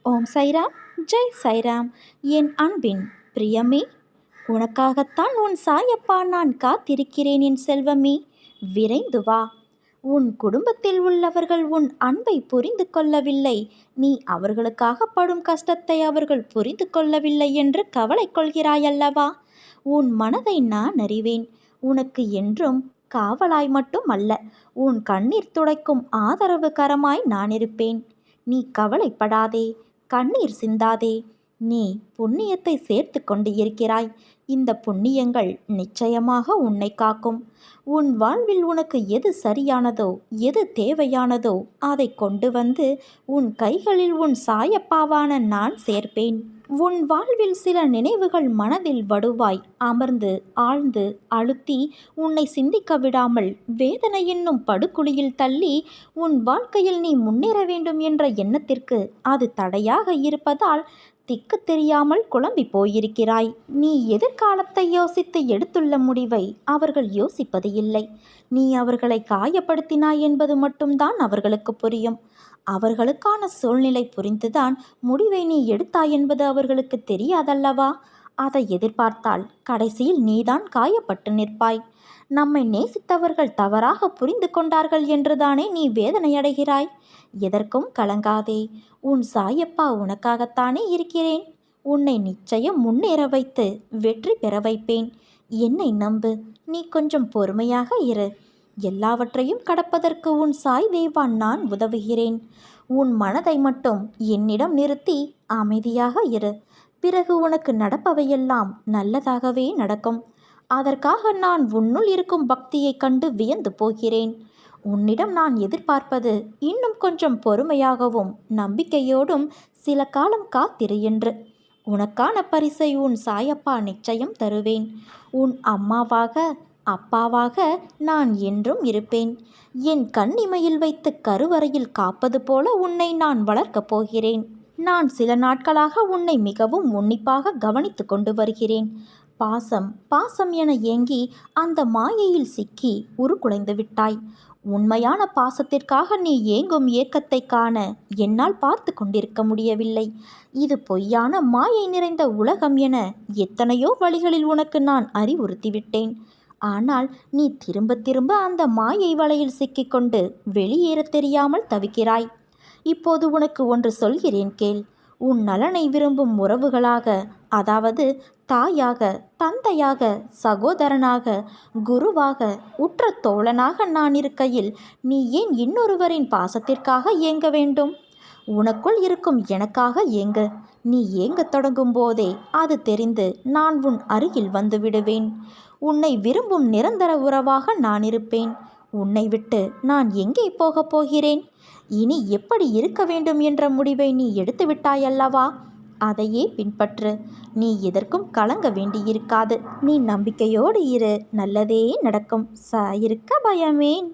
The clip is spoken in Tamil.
ஓம் சைராம். ஜெய் சைராம். என் அன்பின் பிரியமே, உனக்காகத்தான் உன் சாயப்பா நான் காத்திருக்கிறேன். என் செல்வமே, விரைந்து வா. உன் குடும்பத்தில் உள்ளவர்கள் உன் அன்பை புரிந்து கொள்ளவில்லை, நீ அவர்களுக்காக படும் கஷ்டத்தை அவர்கள் புரிந்து கொள்ளவில்லை என்று கவலை கொள்கிறாயல்லவா? உன் மனதை நான் அறிவேன். உனக்கு என்றும் காவலாய் மட்டும் அல்ல, உன் கண்ணீர் துடைக்கும் ஆதரவு கரமாய் நான் இருப்பேன். நீ கவலைப்படாதே, கண்ணீர் சிந்தாதே. நீ புண்ணியத்தை சேர்த்து கொண்டு இருக்கிறாய். இந்த புண்ணியங்கள் நிச்சயமாக உன்னை காக்கும். உன் வாழ்வில் உனக்கு எது சரியானதோ, எது தேவையானதோ அதை கொண்டு வந்து உன் கைகளில் உன் சாயப்பாவான நான் சேர்ப்பேன். உன் வாழ்வில் சில நினைவுகள் மனதில் வடுவாய் அமர்ந்து ஆழ்ந்து அழுத்தி உன்னை சிந்திக்க விடாமல் வேதனை என்னும் படுகுழியில் தள்ளி உன் வாழ்க்கையில் நீ முன்னேற வேண்டும் என்ற எண்ணத்திற்கு அது தடையாக இருப்பதால் திக்கு தெரியாமல் குழம்பி போயிருக்கிறாய். நீ எதிர்காலத்தை யோசித்து எடுத்துள்ள முடிவை அவர்கள் யோசிப்பது இல்லை. நீ அவர்களை காயப்படுத்தினாய் என்பது மட்டும்தான் அவர்களுக்கு புரியும். அவர்களுக்கான சூழ்நிலை புரிந்துதான் முடிவை நீ எடுத்தாய் என்பது அவர்களுக்கு தெரியாதல்லவா? அதை எதிர்பார்த்தால் கடைசியில் நீதான் காயப்பட்டு நிற்பாய். நம்மை நேசித்தவர்கள் தவறாக புரிந்து கொண்டார்கள் என்றுதானே நீ வேதனையடைகிறாய். எதற்கும் கலங்காதே. உன் சாயப்பா உனக்காகத்தானே இருக்கிறேன். உன்னை நிச்சயம் முன்னேற வைத்து வெற்றி பெற வைப்பேன். என்னை நம்பு. நீ கொஞ்சம் பொறுமையாக இரு. எல்லாவற்றையும் கடப்பதற்கு உன் சாய் தேவான் நான் உதவுகிறேன். உன் மனதை மட்டும் என்னிடம் நிறுத்தி அமைதியாக இரு. பிறகு உனக்கு நடப்பவையெல்லாம் நல்லதாகவே நடக்கும். அதற்காக நான் உன்னுள் இருக்கும் பக்தியை கண்டு வியந்து போகிறேன். உன்னிடம் நான் எதிர்பார்ப்பது இன்னும் கொஞ்சம் பொறுமையாகவும் நம்பிக்கையோடும் சில காலம் காத்திரு என்று. உனக்கான பரிசை உன் சாயப்பா நிச்சயம் தருவேன். உன் அம்மாவாக அப்பாவாக நான் என்றும் இருப்பேன். என் கண்ணிமையில் வைத்து கருவறையில் காப்பது போல உன்னை நான் வளர்க்கப் போகிறேன். நான் சில நாட்களாக உன்னை மிகவும் உன்னிப்பாக கவனித்து கொண்டு வருகிறேன். பாசம் பாசம் என ஏங்கி அந்த மாயையில் சிக்கி உருக்குலைந்து விட்டாய். உண்மையான பாசத்திற்காக நீ ஏங்கும் ஏக்கத்தை காண என்னால் பார்த்து கொண்டிருக்க முடியவில்லை. இது பொய்யான மாயை நிறைந்த உலகம் என எத்தனையோ வழிகளில் உனக்கு நான் அறிவுறுத்திவிட்டேன். ஆனால் நீ திரும்ப திரும்ப அந்த மாயை வலையில் சிக்கிக்கொண்டு வெளியேற தெரியாமல் தவிக்கிறாய். இப்போது உனக்கு ஒன்று சொல்கிறேன் கேள். உன் நலனை விரும்பும் உறவுகளாக, அதாவது தாயாக, தந்தையாக, சகோதரனாக, குருவாக, உற்ற தோழனாக நான் இருக்கையில் நீ ஏன் இன்னொருவரின் பாசத்திற்காக ஏங்க வேண்டும்? உனக்குள் இருக்கும் எனக்காக ஏங்கு. நீ ஏங்கத் தொடங்கும் போதே அது தெரிந்து நான் உன் அருகில் வந்து விடுவேன். உன்னை விரும்பும் நிரந்தர உறவாக நான் இருப்பேன். உன்னை விட்டு நான் எங்கே போகப் போகிறேன்? இனி எப்படி இருக்க வேண்டும் என்ற முடிவை நீ எடுத்து விட்டாயல்லவா? அதையே பின்பற்று. நீ எதற்கும் கலங்க வேண்டியிருக்காது. நீ நம்பிக்கையோடு இரு. நல்லதே நடக்கும். சாயிருக்க பயமேன்.